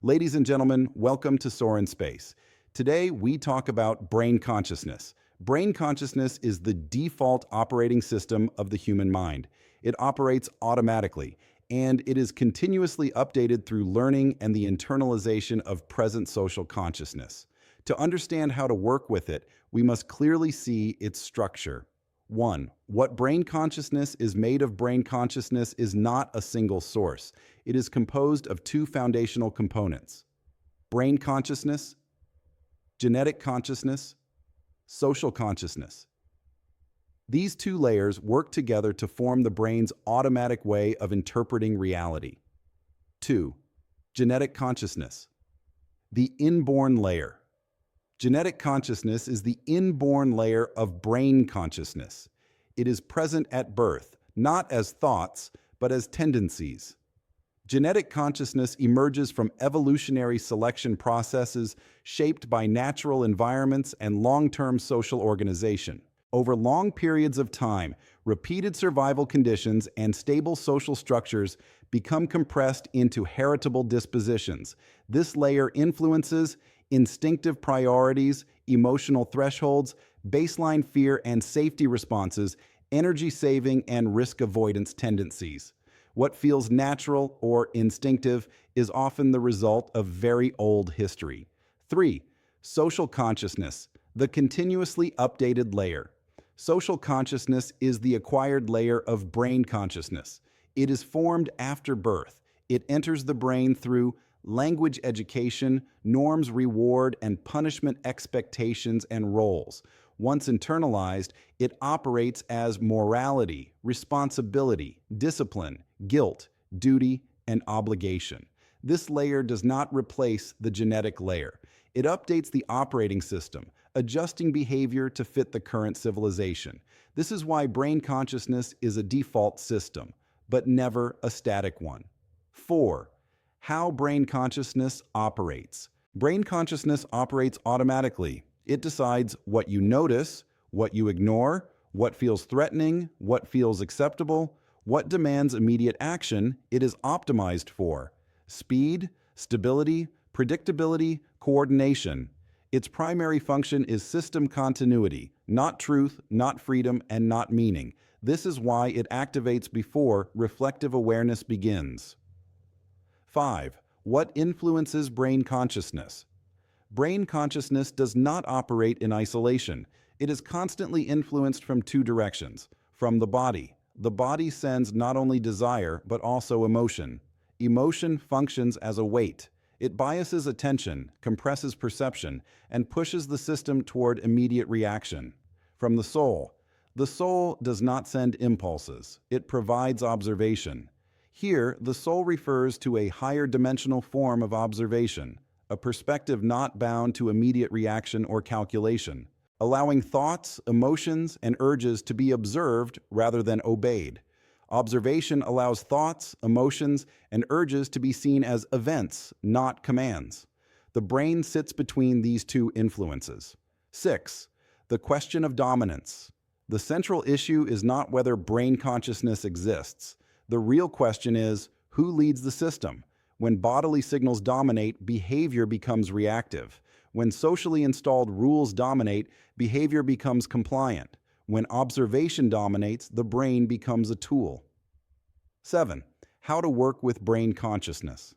Ladies and gentlemen, welcome to Sorin Space. Today, we talk about brain consciousness. Brain consciousness is the default operating system of the human mind. It operates automatically, and it is continuously updated through learning and the internalization of present social consciousness. To understand how to work with it, we must clearly see its structure. 1. What brain consciousness is made of. Brain consciousness is not a single source. It is composed of two foundational components: brain consciousness, genetic consciousness, social consciousness. These two layers work together to form the brain's automatic way of interpreting reality. 2. Genetic consciousness, the inborn layer. Genetic consciousness is the inborn layer of brain consciousness. It is present at birth, not as thoughts, but as tendencies. Genetic consciousness emerges from evolutionary selection processes shaped by natural environments and long-term social organization. Over long periods of time, repeated survival conditions and stable social structures become compressed into heritable dispositions. This layer influences instinctive priorities, emotional thresholds, baseline fear and safety responses, energy saving and risk avoidance tendencies. What feels natural or instinctive is often the result of very old history. 3. Social consciousness, the continuously updated layer. Social consciousness is the acquired layer of brain consciousness. It is formed after birth. It enters the brain through language education, norms, reward, and punishment expectations and roles. Once internalized, it operates as morality, responsibility, discipline, guilt, duty, and obligation. This layer does not replace the genetic layer. It updates the operating system, adjusting behavior to fit the current civilization. This is why brain consciousness is a default system, but never a static one. 4. How brain consciousness operates. Brain consciousness operates automatically. It decides what you notice, what you ignore, what feels threatening, what feels acceptable, what demands immediate action. It is optimized for speed, stability, predictability, coordination. Its primary function is system continuity, not truth, not freedom, and not meaning. This is why it activates before reflective awareness begins. 5. What influences brain consciousness? Brain consciousness does not operate in isolation. It is constantly influenced from two directions. From the body. The body sends not only desire, but also emotion. Emotion functions as a weight. It biases attention, compresses perception, and pushes the system toward immediate reaction. From the soul. The soul does not send impulses. It provides observation. Here, the soul refers to a higher dimensional form of observation, a perspective not bound to immediate reaction or calculation, allowing thoughts, emotions, and urges to be observed rather than obeyed. Observation allows thoughts, emotions, and urges to be seen as events, not commands. The brain sits between these two influences. 6. The question of dominance. The central issue is not whether brain consciousness exists. The real question is, who leads the system? When bodily signals dominate, behavior becomes reactive. When socially installed rules dominate, behavior becomes compliant. When observation dominates, the brain becomes a tool. 7. How to work with brain consciousness.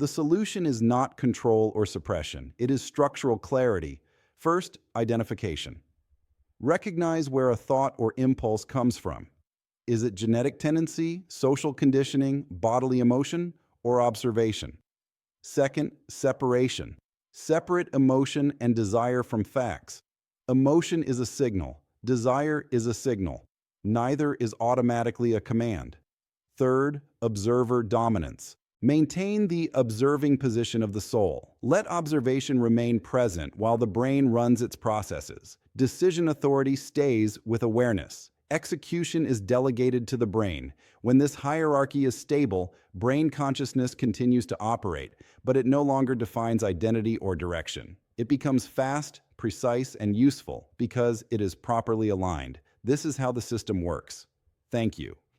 The solution is not control or suppression. It is structural clarity. First, identification. Recognize where a thought or impulse comes from. Is it genetic tendency, social conditioning, bodily emotion, or observation? Second, separation. Separate emotion and desire from facts. Emotion is a signal. Desire is a signal. Neither is automatically a command. Third, observer dominance. Maintain the observing position of the soul. Let observation remain present while the brain runs its processes. Decision authority stays with awareness. Execution is delegated to the brain. When this hierarchy is stable, brain consciousness continues to operate, but it no longer defines identity or direction. It becomes fast, precise, and useful because it is properly aligned. This is how the system works. Thank you.